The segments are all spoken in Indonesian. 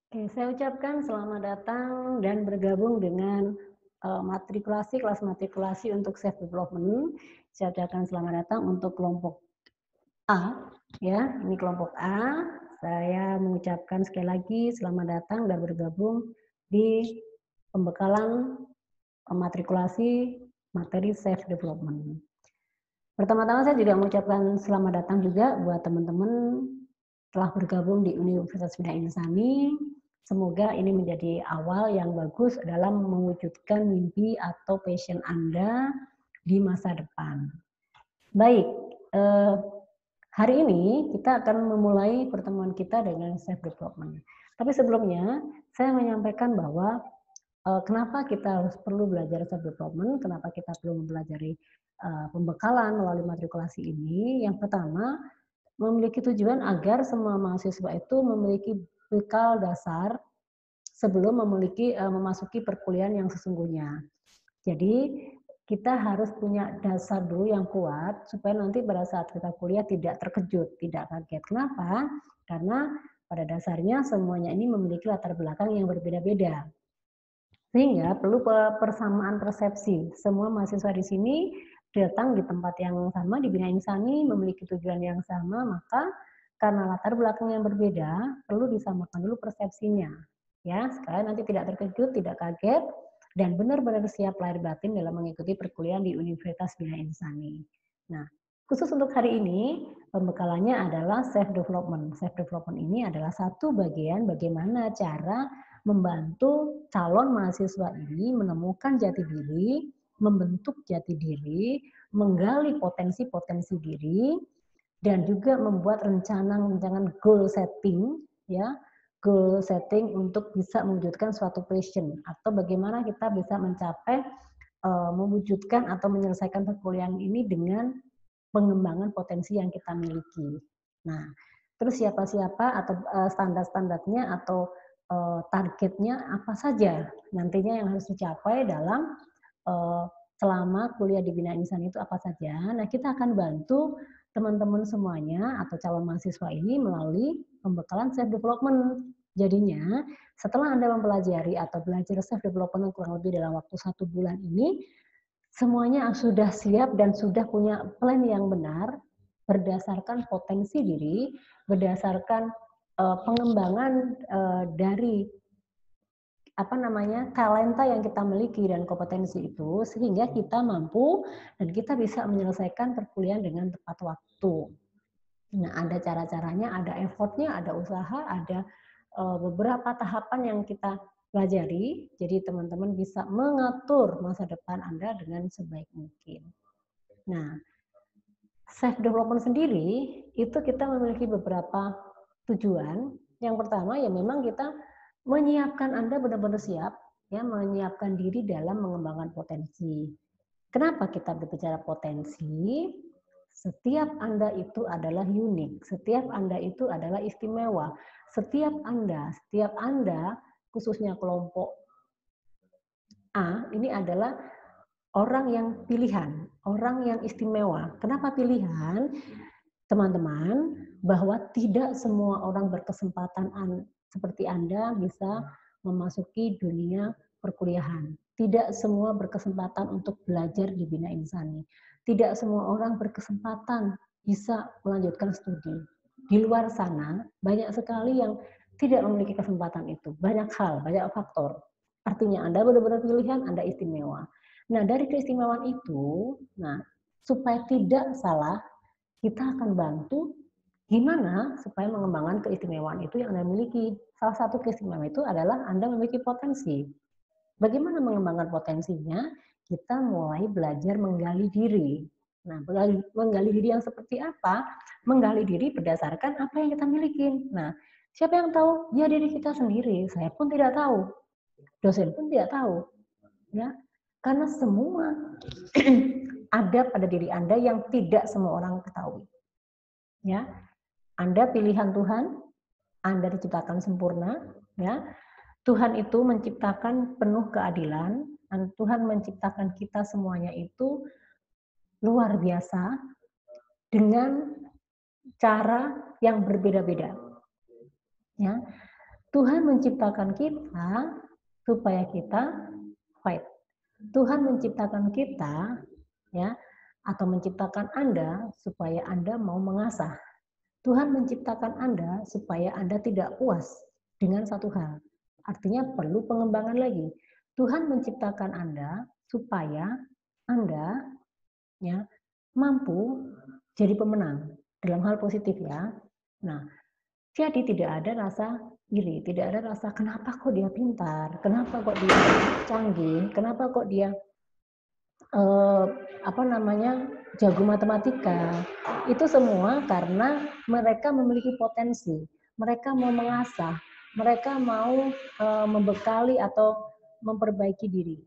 Oke, saya ucapkan selamat datang dan bergabung dengan matrikulasi, kelas matrikulasi untuk self development. Saya ucapkan selamat datang untuk kelompok A, ya, ini kelompok A. Saya mengucapkan sekali lagi selamat datang dan bergabung di pembekalan matrikulasi materi self development. Pertama-tama saya juga mengucapkan selamat datang juga buat teman-teman telah bergabung di Universitas Bina Insani. Semoga ini menjadi awal yang bagus dalam mewujudkan mimpi atau passion Anda di masa depan. Baik, eh, hari ini kita akan memulai pertemuan kita dengan self development. Tapi sebelumnya saya menyampaikan bahwa kenapa kita harus perlu belajar self development, kenapa kita perlu mempelajari pembekalan melalui matrikulasi ini. Yang pertama, memiliki tujuan agar semua mahasiswa itu memiliki bekal dasar sebelum memasuki perkuliahan yang sesungguhnya. Jadi kita harus punya dasar dulu yang kuat supaya nanti pada saat kita kuliah tidak terkejut, tidak kaget. Kenapa? Karena pada dasarnya semuanya ini memiliki latar belakang yang berbeda-beda. Sehingga perlu persamaan persepsi. Semua mahasiswa di sini datang di tempat yang sama, di Bina Insani, memiliki tujuan yang sama, maka karena latar belakang yang berbeda, perlu disamakan dulu persepsinya. Ya, supaya nanti tidak terkejut, tidak kaget, dan benar-benar siap lahir batin dalam mengikuti perkuliahan di Universitas Bina Insani. Nah, khusus untuk hari ini, pembekalannya adalah self development. Self development ini adalah satu bagian bagaimana cara membantu calon mahasiswa ini menemukan jati diri, membentuk jati diri, menggali potensi-potensi diri, dan juga membuat rencana-rencana goal setting, ya, goal setting untuk bisa mewujudkan suatu passion atau bagaimana kita bisa mencapai mewujudkan atau menyelesaikan perkuliahan ini dengan pengembangan potensi yang kita miliki. Nah, terus siapa-siapa atau standar-standarnya atau targetnya apa saja nantinya yang harus dicapai dalam selama kuliah di Bina Insan itu apa saja. Nah, kita akan bantu teman-teman semuanya atau calon mahasiswa ini melalui pembekalan self development. Jadinya, setelah Anda mempelajari atau belajar self development kurang lebih dalam waktu 1 bulan ini, semuanya sudah siap dan sudah punya plan yang benar berdasarkan potensi diri, berdasarkan pengembangan dari talenta yang kita miliki dan kompetensi itu sehingga kita mampu dan kita bisa menyelesaikan perkuliahan dengan tepat waktu. Nah, ada cara-caranya, ada effortnya, ada usaha, ada beberapa tahapan yang kita pelajari. Jadi teman-teman bisa mengatur masa depan Anda dengan sebaik mungkin. Nah, self development sendiri itu kita memiliki beberapa tujuan. Yang pertama ya memang kita menyiapkan Anda benar-benar siap, ya, menyiapkan diri dalam mengembangkan potensi. Kenapa kita berbicara potensi? Setiap Anda itu adalah unik, setiap Anda itu adalah istimewa. Setiap Anda, khususnya kelompok A, ini adalah orang yang pilihan, orang yang istimewa. Kenapa pilihan? Teman-teman, bahwa tidak semua orang berkesempatan seperti Anda bisa memasuki dunia perkuliahan. Tidak semua berkesempatan untuk belajar di Bina Insani. Tidak semua orang berkesempatan bisa melanjutkan studi. Di luar sana, banyak sekali yang tidak memiliki kesempatan itu. Banyak hal, banyak faktor. Artinya Anda benar-benar pilihan, Anda istimewa. Nah, dari keistimewaan itu, supaya tidak salah, kita akan bantu gimana supaya mengembangkan keistimewaan itu yang Anda miliki. Salah satu keistimewaan itu adalah Anda memiliki potensi. Bagaimana mengembangkan potensinya? Kita mulai belajar menggali diri. Nah, menggali diri yang seperti apa? Menggali diri berdasarkan apa yang kita miliki. Nah, siapa yang tahu? Ya diri kita sendiri. Saya pun tidak tahu. Dosen pun tidak tahu. Ya, karena semua ada pada diri Anda yang tidak semua orang ketahui. Ya, Anda pilihan Tuhan, Anda diciptakan sempurna, ya. Tuhan itu menciptakan penuh keadilan, dan Tuhan menciptakan kita semuanya itu luar biasa dengan cara yang berbeda-beda. Ya, Tuhan menciptakan kita supaya kita fight. Tuhan menciptakan kita, ya, atau menciptakan Anda supaya Anda mau mengasah. Tuhan menciptakan Anda supaya Anda tidak puas dengan satu hal. Artinya perlu pengembangan lagi. Tuhan menciptakan Anda supaya Anda, ya, mampu jadi pemenang dalam hal positif, ya. Nah, jadi tidak ada rasa iri, tidak ada rasa kenapa kok dia pintar, kenapa kok dia canggih, kenapa kok dia apa namanya, jago matematika. Itu semua karena mereka memiliki potensi, mereka mau mengasah, mereka mau membekali atau memperbaiki diri.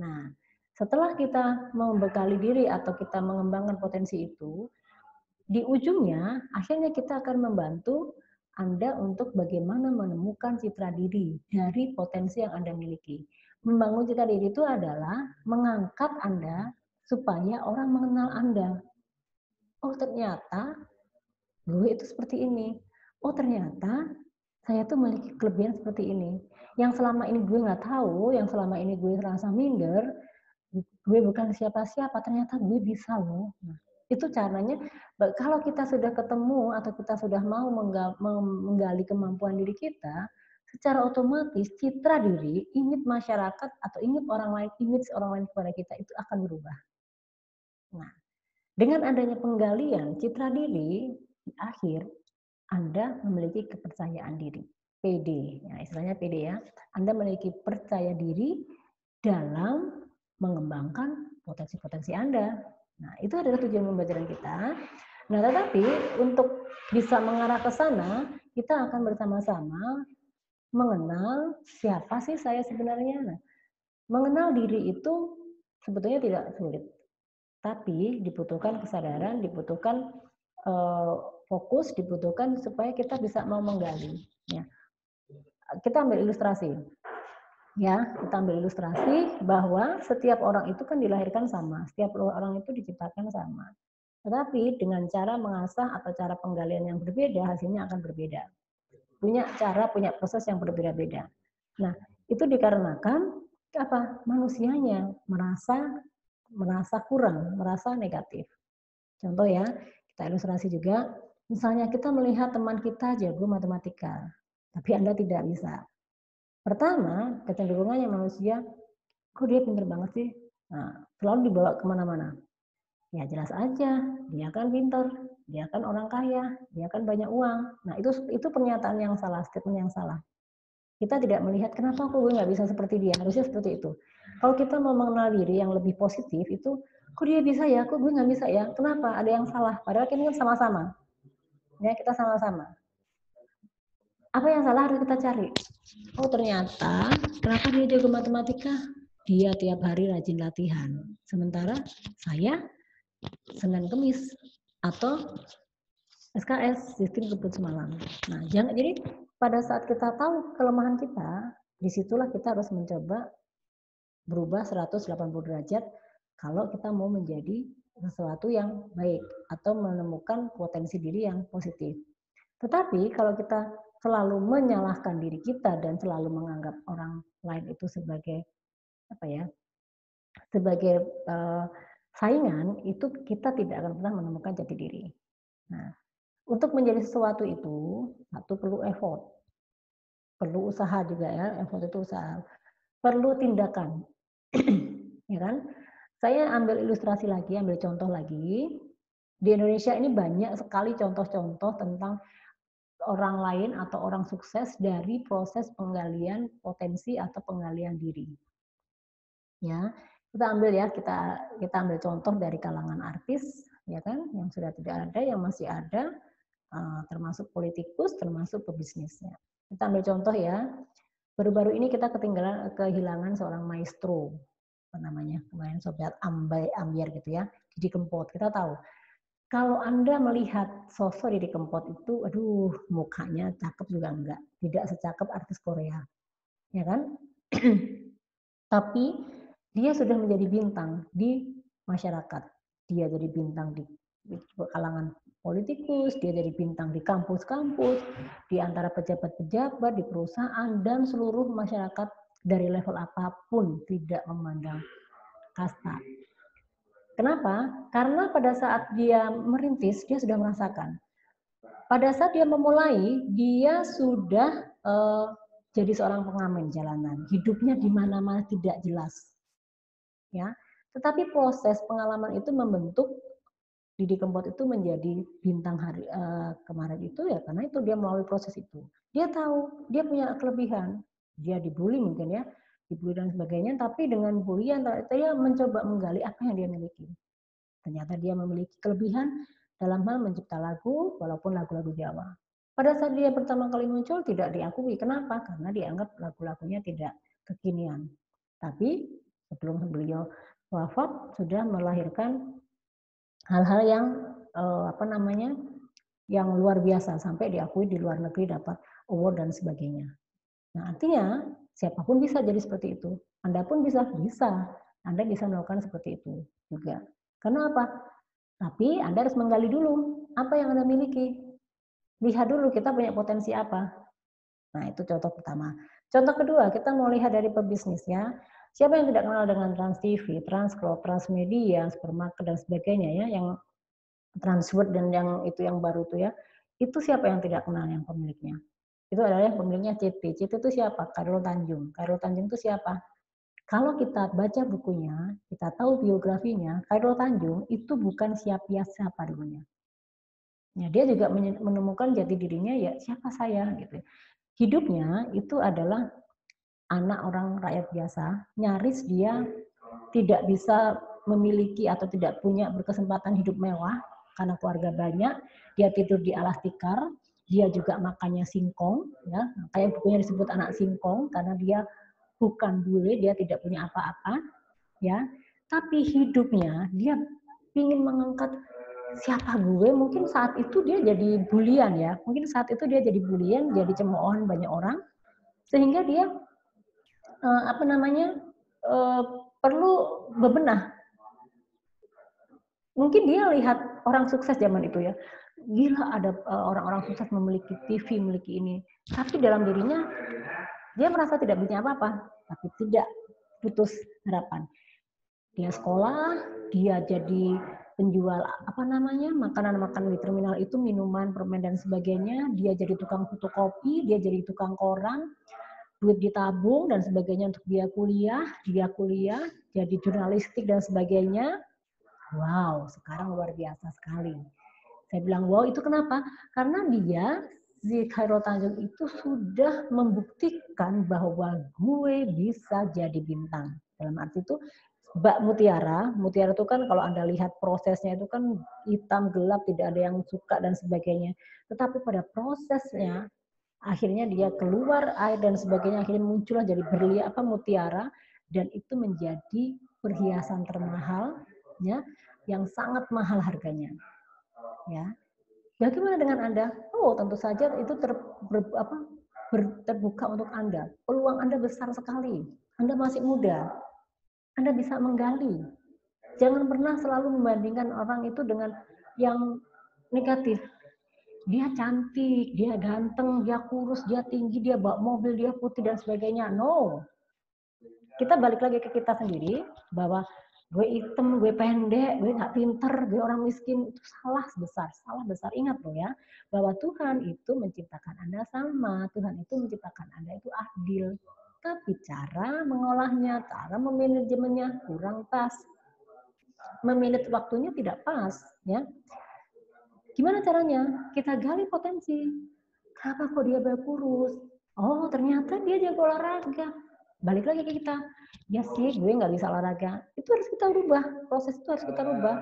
Nah, setelah kita membekali diri atau kita mengembangkan potensi itu, di ujungnya akhirnya kita akan membantu Anda untuk bagaimana menemukan citra diri dari potensi yang Anda miliki. Membangun citra diri itu adalah mengangkat Anda supaya orang mengenal Anda. Oh, ternyata gue itu seperti ini. Oh, ternyata saya tuh memiliki kelebihan seperti ini. Yang selama ini gue nggak tahu, yang selama ini gue rasa minder, gue bukan siapa-siapa, ternyata gue bisa loh. Nah, itu caranya, kalau kita sudah ketemu atau kita sudah mau menggali kemampuan diri kita, secara otomatis citra diri, image masyarakat atau image orang lain kepada kita itu akan berubah. Nah, dengan adanya penggalian citra diri, di akhir Anda memiliki kepercayaan diri, PD, ya, istilahnya PD, ya. Anda memiliki percaya diri dalam mengembangkan potensi-potensi Anda. Nah, itu adalah tujuan pembelajaran kita. Nah, tetapi untuk bisa mengarah ke sana, kita akan bersama-sama mengenal siapa sih saya sebenarnya. Nah, mengenal diri itu sebetulnya tidak sulit, tapi dibutuhkan kesadaran, dibutuhkan fokus, dibutuhkan supaya kita bisa mau menggali. Ya. Kita ambil ilustrasi. Ya, kita ambil ilustrasi bahwa setiap orang itu kan dilahirkan sama, setiap orang itu diciptakan sama. Tetapi dengan cara mengasah atau cara penggalian yang berbeda, hasilnya akan berbeda. Punya cara, punya proses yang berbeda-beda. Nah, itu dikarenakan apa? Manusianya merasa kurang, merasa negatif. Contoh ya, kita ilustrasi juga. Misalnya kita melihat teman kita jago matematika, tapi Anda tidak bisa. Pertama, kecenderungannya manusia, kok dia pinter banget sih? Nah, selalu dibawa kemana-mana. Ya jelas aja, dia kan pinter, dia kan orang kaya, dia kan banyak uang. Nah itu pernyataan yang salah, statement yang salah. Kita tidak melihat kenapa kok gue nggak bisa seperti dia, harusnya seperti itu. Kalau kita mau mengenal diri yang lebih positif itu, kok dia bisa ya, kok gue nggak bisa ya, kenapa? Ada yang salah, padahal kita kan sama-sama. Ya kita sama-sama. Apa yang salah harus kita cari. Oh ternyata, kenapa dia jago matematika? Dia tiap hari rajin latihan. Sementara saya Senin Kemis atau SKS, sistem kebut semalam. Nah, jadi pada saat kita tahu kelemahan kita, disitulah kita harus mencoba berubah 180 derajat kalau kita mau menjadi sesuatu yang baik atau menemukan potensi diri yang positif. Tetapi kalau kita selalu menyalahkan diri kita dan selalu menganggap orang lain itu sebagai apa ya, sebagai saingan, itu kita tidak akan pernah menemukan jati diri. Nah, untuk menjadi sesuatu itu, satu perlu effort, perlu usaha juga ya, effort itu usaha, perlu tindakan, ya kan? Saya ambil ilustrasi lagi, ambil contoh lagi. Di Indonesia ini banyak sekali contoh-contoh tentang orang lain atau orang sukses dari proses penggalian potensi atau penggalian diri. Ya, kita ambil ya, kita ambil contoh dari kalangan artis, ya kan, yang sudah tidak ada, yang masih ada, termasuk politikus, termasuk pebisnisnya. Kita ambil contoh ya, baru-baru ini kita kehilangan seorang maestro, apa namanya, kemarin Sobat Ambiar gitu ya, Didi Kempot. Kita tahu, kalau Anda melihat sosok Didi Kempot itu, aduh, mukanya cakep juga enggak, tidak secakep artis Korea, ya kan? Tapi dia sudah menjadi bintang di masyarakat. Dia jadi bintang di kalangan politikus, dia jadi bintang di kampus-kampus, di antara pejabat-pejabat, di perusahaan, dan seluruh masyarakat dari level apapun, tidak memandang kasta. Kenapa? Karena pada saat dia merintis, dia sudah merasakan. Pada saat dia memulai, dia sudah jadi seorang pengamen jalanan. Hidupnya di mana-mana tidak jelas. Ya, tetapi proses pengalaman itu membentuk Didi Kempot itu menjadi bintang hari kemarin itu ya karena itu dia melalui proses itu. Dia tahu dia punya kelebihan. Dia dibully mungkin ya, dibully dan sebagainya, tapi dengan bulian dia mencoba menggali apa yang dia miliki. Ternyata dia memiliki kelebihan dalam hal mencipta lagu, walaupun lagu-lagu Jawa. Pada saat dia pertama kali muncul tidak diakui. Kenapa? Karena dianggap lagu-lagunya tidak kekinian. Tapi sebelum beliau wafat sudah melahirkan hal-hal yang yang luar biasa sampai diakui di luar negeri dapat award dan sebagainya. Nah, artinya siapapun bisa jadi seperti itu. Anda pun bisa. Anda bisa melakukan seperti itu juga. Karena apa? Tapi Anda harus menggali dulu apa yang Anda miliki. Lihat dulu kita punya potensi apa. Nah, itu contoh pertama. Contoh kedua, kita mau lihat dari pebisnis ya. Siapa yang tidak kenal dengan Trans TV, Transcorp, Transmedia, Supermarket dan sebagainya ya, yang Transworld dan yang itu yang baru tuh ya. Itu siapa yang tidak kenal yang pemiliknya? Itu adalah yang pemiliknya CT. CT itu siapa? Khairul Tanjung. Khairul Tanjung itu siapa? Kalau kita baca bukunya, kita tahu biografinya, Khairul Tanjung itu bukan siapa dulunya. Ya, dia juga menemukan jati dirinya ya siapa saya gitu. Hidupnya itu adalah anak orang rakyat biasa, nyaris dia tidak bisa memiliki atau tidak punya berkesempatan hidup mewah karena keluarga banyak, dia tidur di alas tikar, dia juga makannya singkong, ya, kayak bukunya disebut anak singkong karena dia bukan bule, dia tidak punya apa-apa, ya, tapi hidupnya dia ingin mengangkat siapa gue, mungkin saat itu dia jadi bulian ya, mungkin saat itu dia jadi bulian, jadi cemoohan banyak orang, sehingga dia perlu bebenah. Mungkin dia lihat orang sukses zaman itu ya, gila ada orang-orang sukses memiliki TV, memiliki ini, tapi dalam dirinya dia merasa tidak punya apa-apa, tapi tidak putus harapan. Dia sekolah, dia jadi penjual makanan-makanan di terminal itu, minuman, permen dan sebagainya, dia jadi tukang fotokopi, dia jadi tukang koran, duit ditabung dan sebagainya untuk dia kuliah, jadi jurnalistik dan sebagainya. Wow, sekarang luar biasa sekali. Saya bilang wow, itu kenapa? Karena dia, si Khairul Tanjung itu sudah membuktikan bahwa gue bisa jadi bintang. Dalam arti itu, Mbak Mutiara itu kan kalau Anda lihat prosesnya itu kan hitam, gelap, tidak ada yang suka dan sebagainya. Tetapi pada prosesnya, akhirnya dia keluar air dan sebagainya, akhirnya muncullah jadi mutiara, dan itu menjadi perhiasan termahal ya, yang sangat mahal harganya. Ya. Bagaimana dengan Anda? Oh, tentu saja itu terbuka untuk Anda. Peluang Anda besar sekali. Anda masih muda. Anda bisa menggali. Jangan pernah selalu membandingkan orang itu dengan yang negatif. Dia cantik, dia ganteng, dia kurus, dia tinggi, dia bawa mobil, dia putih dan sebagainya. No. Kita balik lagi ke kita sendiri bahwa gue hitam, gue pendek, gue nggak pinter, gue orang miskin, itu salah besar. Ingat loh ya, bahwa Tuhan itu menciptakan Anda sama, Tuhan itu menciptakan Anda itu adil. Tapi cara mengolahnya, cara memanajemennya kurang pas. Memanage waktunya tidak pas, ya. Gimana caranya? Kita gali potensi. Kenapa kok dia berkurus? Oh, ternyata dia jago olahraga. Balik lagi ke kita. Ya sih, gue nggak bisa olahraga. Itu harus kita rubah. Proses itu harus kita rubah.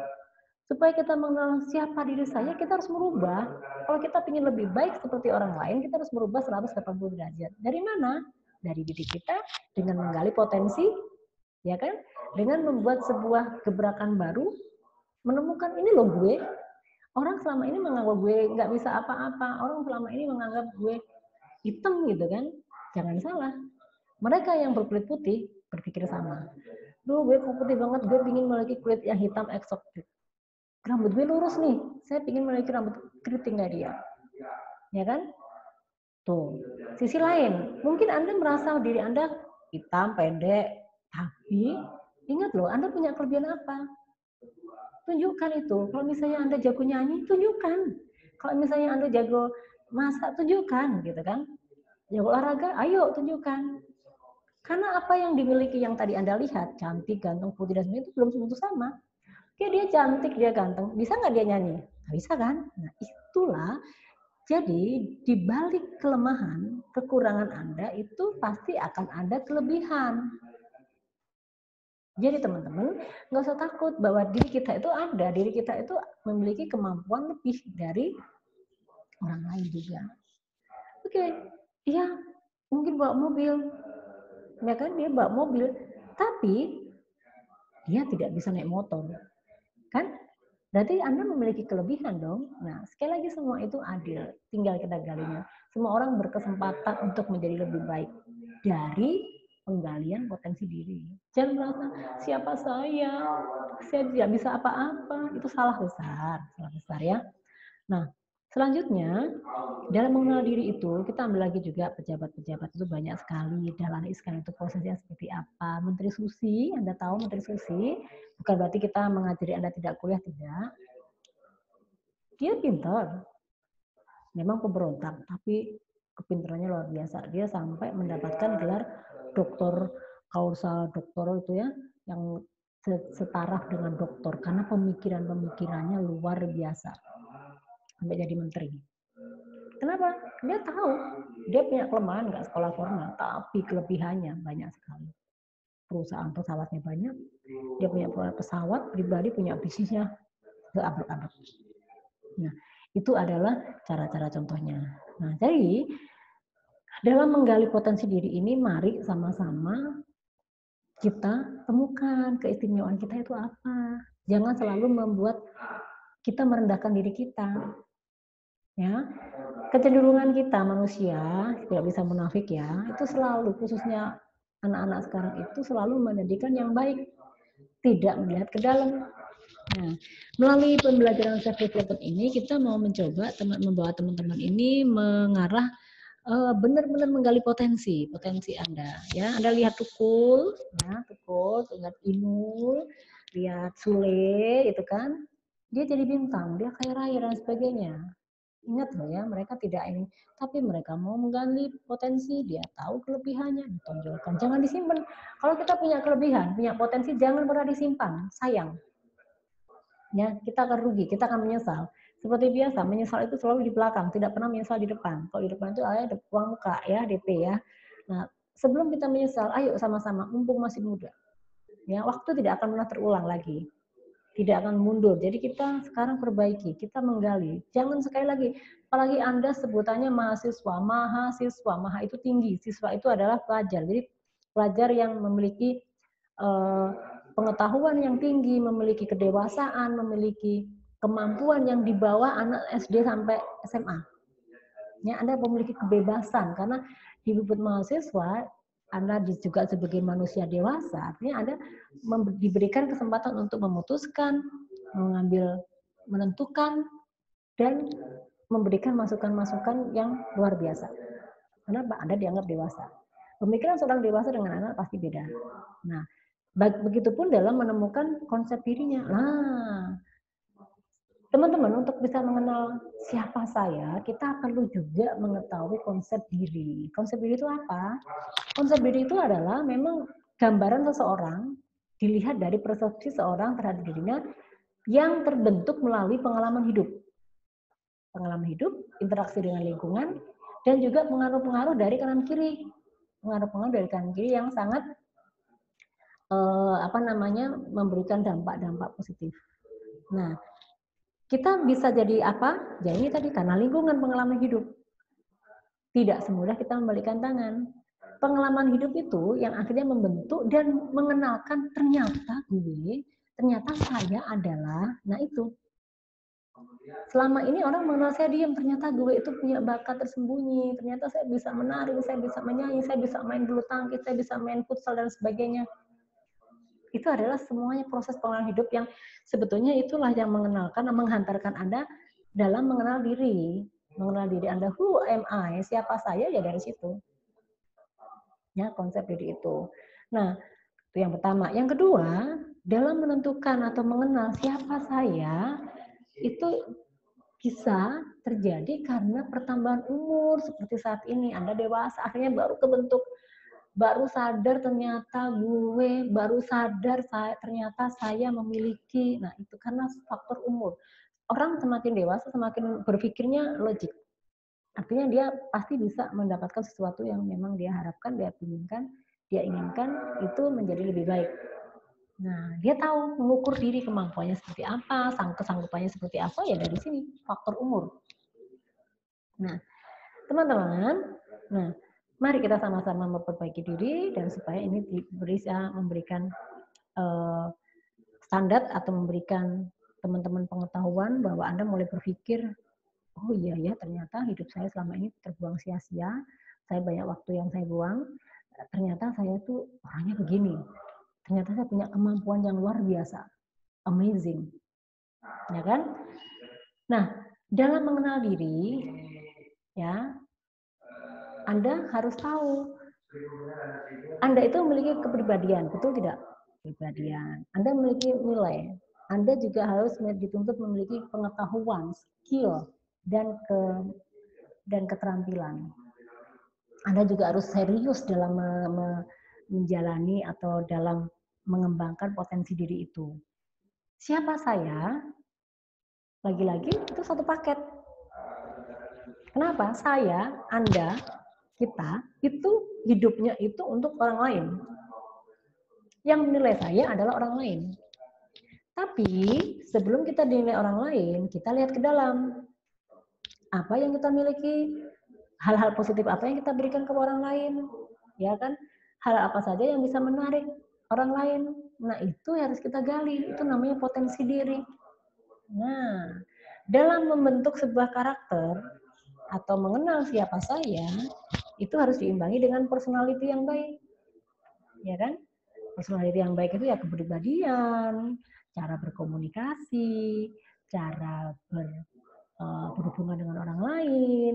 Supaya kita mengenal siapa diri saya, kita harus merubah. Kalau kita ingin lebih baik seperti orang lain, kita harus merubah 180 derajat. Dari mana? Dari diri kita, dengan menggali potensi, ya kan? Dengan membuat sebuah gebrakan baru, menemukan ini loh gue. Orang selama ini menganggap gue nggak bisa apa-apa. Orang selama ini menganggap gue hitam gitu kan. Jangan salah. Mereka yang berkulit putih berpikir sama. Duh, gue kok putih banget, gue ingin memiliki kulit yang hitam eksotik. rambut gue lurus nih, saya ingin memiliki rambut keriting kayak dia. Ya kan? Tuh, sisi lain, mungkin Anda merasa diri Anda hitam, pendek, tapi ingat loh, Anda punya kelebihan apa? Tunjukkan itu. Kalau misalnya Anda jago nyanyi, tunjukkan. Kalau misalnya Anda jago masak, tunjukkan, gitu kan? Jago olahraga, ayo tunjukkan. Karena apa yang dimiliki yang tadi Anda lihat, cantik, ganteng, putih, dan sebagainya itu belum tentu sama. Oke, dia cantik, dia ganteng, bisa nggak dia nyanyi? Nggak bisa kan? Nah, itulah. Jadi, di balik kelemahan, kekurangan Anda itu pasti akan ada kelebihan. Jadi teman-teman, nggak usah takut bahwa diri kita itu ada, diri kita itu memiliki kemampuan lebih dari orang lain juga. Oke, iya, mungkin bawa mobil, ya kan dia bawa mobil, tapi dia tidak bisa naik motor, kan? Berarti Anda memiliki kelebihan dong. Nah, sekali lagi semua itu adil, tinggal kita galinya. Semua orang berkesempatan untuk menjadi lebih baik dari penggalian potensi diri. Jangan merasa siapa saya tidak bisa apa-apa, itu salah besar ya. Nah, selanjutnya dalam mengenal diri itu kita ambil lagi juga pejabat-pejabat itu banyak sekali. Dahlan Iskan itu prosesnya seperti apa? Menteri Susi, Anda tahu Menteri Susi, bukan berarti kita mengajari Anda tidak kuliah, tidak. Dia pintar, memang pemberontak, tapi kepintarannya luar biasa. Dia sampai mendapatkan gelar doktor kausa doktor itu ya, yang setaraf dengan doktor karena pemikirannya luar biasa sampai jadi menteri. Kenapa? Dia tahu dia punya kelemahan, nggak sekolah formal, tapi kelebihannya banyak sekali. Perusahaan pesawatnya banyak, dia punya pesawat pribadi, punya bisnisnya seabrek-abrek. Nah, itu adalah cara-cara contohnya. Nah, jadi dalam menggali potensi diri ini, mari sama-sama kita temukan keistimewaan kita itu apa. Jangan selalu membuat kita merendahkan diri kita. Ya, kecenderungan kita manusia tidak bisa munafik ya, itu selalu, khususnya anak-anak sekarang itu selalu menjadikan yang baik, tidak melihat ke dalam. Nah, melalui pembelajaran self development ini kita mau mencoba membawa teman-teman ini mengarah benar-benar menggali potensi Anda ya. Anda lihat Tukul ya, lihat Inul, lihat Sule itu kan, dia jadi bintang, dia kaya raya dan sebagainya. Ingat loh ya, mereka tidak ini, tapi mereka mau menggali potensi, dia tahu kelebihannya, ditonjolkan. Jangan disimpan. Kalau kita punya kelebihan, punya potensi, jangan pernah disimpan, sayang. Ya, kita akan rugi, kita akan menyesal. Seperti biasa, menyesal itu selalu di belakang, tidak pernah menyesal di depan. Kalau di depan itu ada uang muka ya, DP ya. Nah, sebelum kita menyesal, ayo sama-sama, mumpung masih muda. Ya, waktu tidak akan pernah terulang lagi. Tidak akan mundur. Jadi kita sekarang perbaiki, kita menggali. Jangan sekali lagi, apalagi Anda sebutannya mahasiswa, maha itu tinggi. Siswa itu adalah pelajar. Jadi pelajar yang memiliki pengetahuan yang tinggi, memiliki kedewasaan, memiliki kemampuan yang dibawa anak SD sampai SMA. Ya, Anda memiliki kebebasan karena di luput mahasiswa Anda juga sebagai manusia dewasa, artinya Anda diberikan kesempatan untuk memutuskan, menentukan, dan memberikan masukan-masukan yang luar biasa. Kenapa? Anda dianggap dewasa. Pemikiran seorang dewasa dengan anak pasti beda. Nah, begitupun dalam menemukan konsep dirinya. Nah, teman-teman, untuk bisa mengenal siapa saya, kita perlu juga mengetahui konsep diri. Konsep diri itu apa? Konsep diri itu adalah memang gambaran seseorang dilihat dari persepsi seorang terhadap dirinya yang terbentuk melalui pengalaman hidup. Pengalaman hidup, interaksi dengan lingkungan, dan juga pengaruh-pengaruh dari kanan kiri. Pengaruh-pengaruh dari kanan kiri yang sangat memberikan dampak-dampak positif. Nah, kita bisa jadi apa? Ya ini tadi, karena lingkungan, pengalaman hidup. Tidak semudah kita membalikan tangan. Pengalaman hidup itu yang akhirnya membentuk dan mengenalkan ternyata saya adalah, nah itu. Selama ini orang mengenal saya diam, ternyata gue itu punya bakat tersembunyi, ternyata saya bisa menari, saya bisa menyanyi, saya bisa main bulu tangkis, saya bisa main futsal dan sebagainya. Itu adalah semuanya proses pengenalan hidup yang sebetulnya itulah yang menghantarkan Anda dalam mengenal diri. Mengenal diri Anda, who am I? Siapa saya ya dari situ. Ya, konsep diri itu. Nah, itu yang pertama. Yang kedua, dalam menentukan atau mengenal siapa saya, itu bisa terjadi karena pertambahan umur seperti saat ini. Anda dewasa, akhirnya baru kebentuk, baru sadar ternyata ternyata saya memiliki. Nah, itu karena faktor umur. Orang semakin dewasa semakin berpikirnya logik. Artinya dia pasti bisa mendapatkan sesuatu yang memang dia harapkan, dia inginkan itu menjadi lebih baik. Nah, dia tahu mengukur diri kemampuannya seperti apa, kesanggupannya seperti apa, ya dari sini faktor umur. Nah, teman-teman, mari kita sama-sama memperbaiki diri dan supaya ini bisa memberikan standar atau memberikan teman-teman pengetahuan bahwa Anda mulai berpikir, oh iya ya ternyata hidup saya selama ini terbuang sia-sia, saya banyak waktu yang saya buang, ternyata saya tuh orangnya begini, ternyata saya punya kemampuan yang luar biasa, amazing, ya kan? Nah, dalam mengenal diri, ya, Anda harus tahu Anda itu memiliki kepribadian, betul tidak? Kepribadian. Anda memiliki nilai. Anda juga harus dituntut memiliki pengetahuan, skill, dan keterampilan. Anda juga harus serius dalam menjalani atau dalam mengembangkan potensi diri itu. Siapa saya? Lagi-lagi itu satu paket. Kenapa? Saya, Anda, kita itu hidupnya itu untuk orang lain. Yang menilai saya adalah orang lain. Tapi sebelum kita dinilai orang lain, kita lihat ke dalam. Apa yang kita miliki? Hal-hal positif apa yang kita berikan ke orang lain? Ya kan? Hal apa saja yang bisa menarik orang lain? Nah, itu harus kita gali. Itu namanya potensi diri. Nah, dalam membentuk sebuah karakter atau mengenal siapa saya, itu harus diimbangi dengan personality yang baik. Ya kan? Personality yang baik itu ya kepribadian, cara berkomunikasi, cara berhubungan dengan orang lain,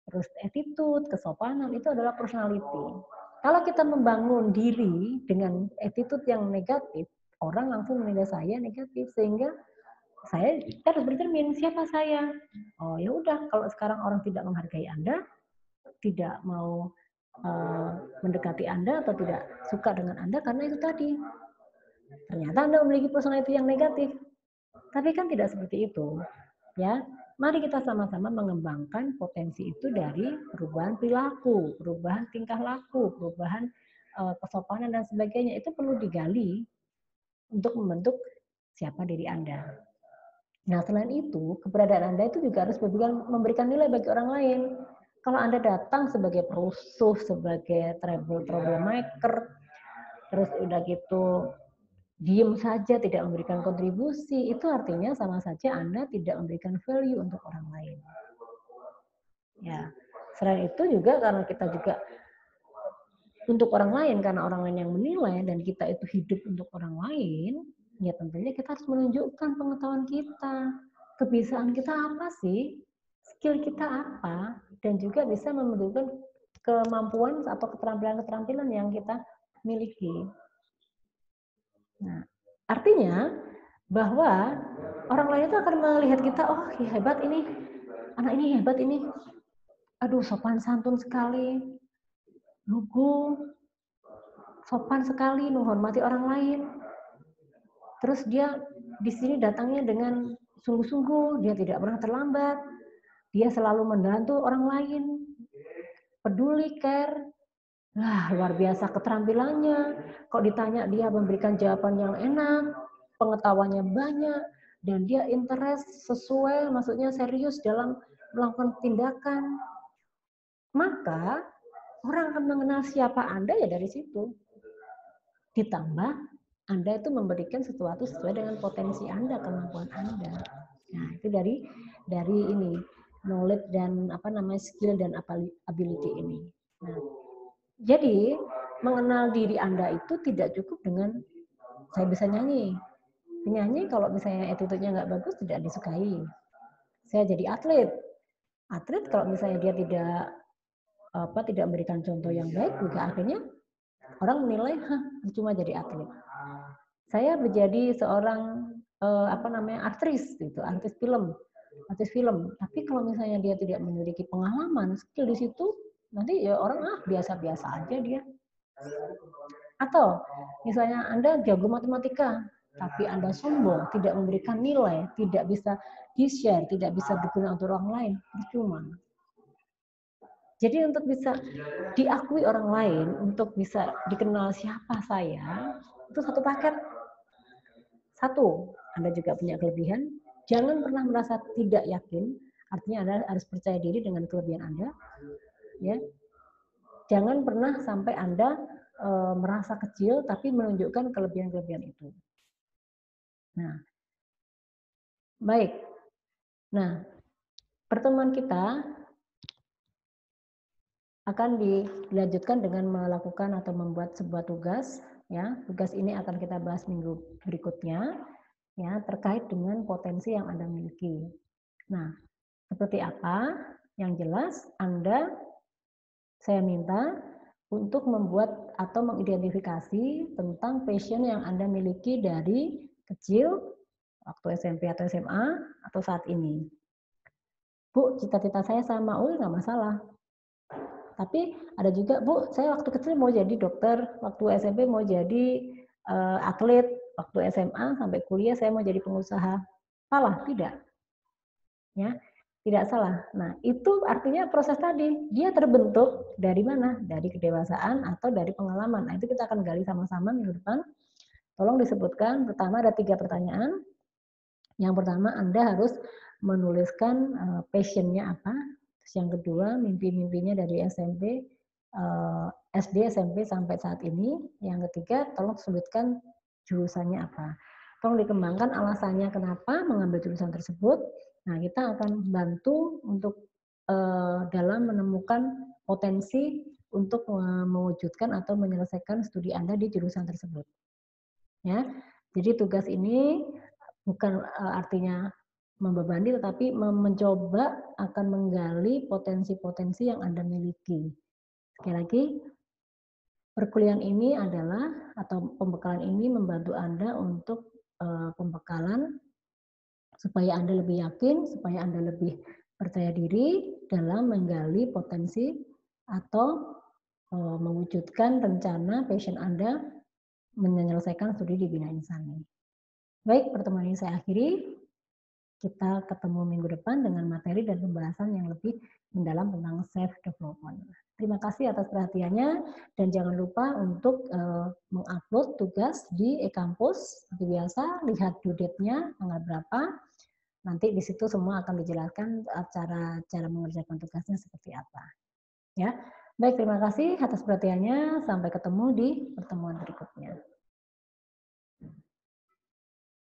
terus attitude, kesopanan, itu adalah personality. Kalau kita membangun diri dengan attitude yang negatif, orang langsung menilai saya negatif, sehingga saya harus bercermin siapa saya. Oh ya udah, kalau sekarang orang tidak menghargai Anda, tidak mau mendekati Anda atau tidak suka dengan Anda karena itu tadi. Ternyata Anda memiliki personality yang negatif. Tapi kan tidak seperti itu. Ya, mari kita sama-sama mengembangkan potensi itu dari perubahan perilaku, perubahan tingkah laku, perubahan kesopanan dan sebagainya. Itu perlu digali untuk membentuk siapa diri Anda. Nah, selain itu, keberadaan Anda itu juga harus memberikan nilai bagi orang lain. Kalau Anda datang sebagai perusuh, sebagai troublemaker, terus udah gitu diem saja, tidak memberikan kontribusi, itu artinya sama saja Anda tidak memberikan value untuk orang lain. Ya, selain itu juga karena kita juga untuk orang lain, karena orang lain yang menilai dan kita itu hidup untuk orang lain, ya tentunya kita harus menunjukkan pengetahuan kita, kebiasaan kita apa sih, skill kita apa, dan juga bisa menunjukkan kemampuan atau keterampilan-keterampilan yang kita miliki. Nah, artinya bahwa orang lain itu akan melihat kita, oh ya hebat ini, anak ini hebat ini, aduh sopan santun sekali, lugu, sopan sekali, menghormati orang lain. Terus dia di sini datangnya dengan sungguh-sungguh, dia tidak pernah terlambat, dia selalu membantu orang lain, peduli, care. Wah, luar biasa keterampilannya. Kok ditanya dia memberikan jawaban yang enak, pengetahuannya banyak, dan dia interest sesuai, maksudnya serius dalam melakukan tindakan. Maka orang akan mengenal siapa Anda ya dari situ. Ditambah Anda itu memberikan sesuatu sesuai dengan potensi Anda, kemampuan Anda. Nah, itu dari ini knowledge dan skill dan ability ini. Nah, jadi mengenal diri Anda itu tidak cukup dengan saya bisa nyanyi. Penyanyi kalau misalnya attitude-nya nggak bagus tidak disukai. Saya jadi atlet. Atlet kalau misalnya dia tidak memberikan contoh yang baik juga akhirnya orang menilai, cuma jadi atlet. Saya menjadi seorang aktris gitu, artis film. Tapi kalau misalnya dia tidak memiliki pengalaman, skill di situ, nanti ya orang biasa-biasa aja dia. Atau misalnya Anda jago matematika, tapi Anda sombong, tidak memberikan nilai, tidak bisa di-share, tidak bisa digunakan untuk orang lain, percuma. Jadi untuk bisa diakui orang lain, untuk bisa dikenal siapa saya, itu satu paket. Satu, Anda juga punya kelebihan, jangan pernah merasa tidak yakin, artinya Anda harus percaya diri dengan kelebihan Anda. Ya. Jangan pernah sampai Anda merasa kecil tapi menunjukkan kelebihan-kelebihan itu. Nah, baik. Nah, pertemuan kita akan dilanjutkan dengan melakukan atau membuat sebuah tugas. Ya, tugas ini akan kita bahas minggu berikutnya, ya, terkait dengan potensi yang Anda miliki. Nah, seperti apa? Yang jelas, saya minta untuk membuat atau mengidentifikasi tentang passion yang Anda miliki dari kecil, waktu SMP atau SMA, atau saat ini. Bu, cita-cita saya sama UI nggak masalah. Tapi ada juga, Bu, saya waktu kecil mau jadi dokter, waktu SMP mau jadi atlet, waktu SMA sampai kuliah saya mau jadi pengusaha. Salah? Tidak. Ya, tidak salah. Nah, itu artinya proses tadi, dia terbentuk dari mana? Dari kedewasaan atau dari pengalaman. Nah, itu kita akan gali sama-sama minggu depan. Tolong disebutkan, pertama ada 3 pertanyaan. Yang pertama, Anda harus menuliskan passion-nya apa. Terus yang kedua, mimpi-mimpinya dari SD, SMP sampai saat ini. Yang ketiga, tolong sebutkan jurusannya apa. Tolong dikembangkan alasannya kenapa mengambil jurusan tersebut. Nah, kita akan bantu untuk dalam menemukan potensi untuk mewujudkan atau menyelesaikan studi Anda di jurusan tersebut. Ya, jadi tugas ini bukan artinya membebani, tetapi mencoba akan menggali potensi-potensi yang Anda miliki. Sekali lagi, perkuliahan ini adalah atau pembekalan ini membantu Anda untuk pembekalan supaya Anda lebih yakin, supaya Anda lebih percaya diri dalam menggali potensi atau mewujudkan rencana passion Anda menyelesaikan studi di Bina Insani. Baik, pertemuan ini saya akhiri. Kita ketemu minggu depan dengan materi dan pembahasan yang lebih mendalam tentang self-development. Terima kasih atas perhatiannya dan jangan lupa untuk mengupload tugas di e-kampus. Seperti biasa, lihat due date-nya tanggal berapa. Nanti di situ semua akan dijelaskan cara mengerjakan tugasnya seperti apa. Ya, baik, terima kasih atas perhatiannya. Sampai ketemu di pertemuan berikutnya.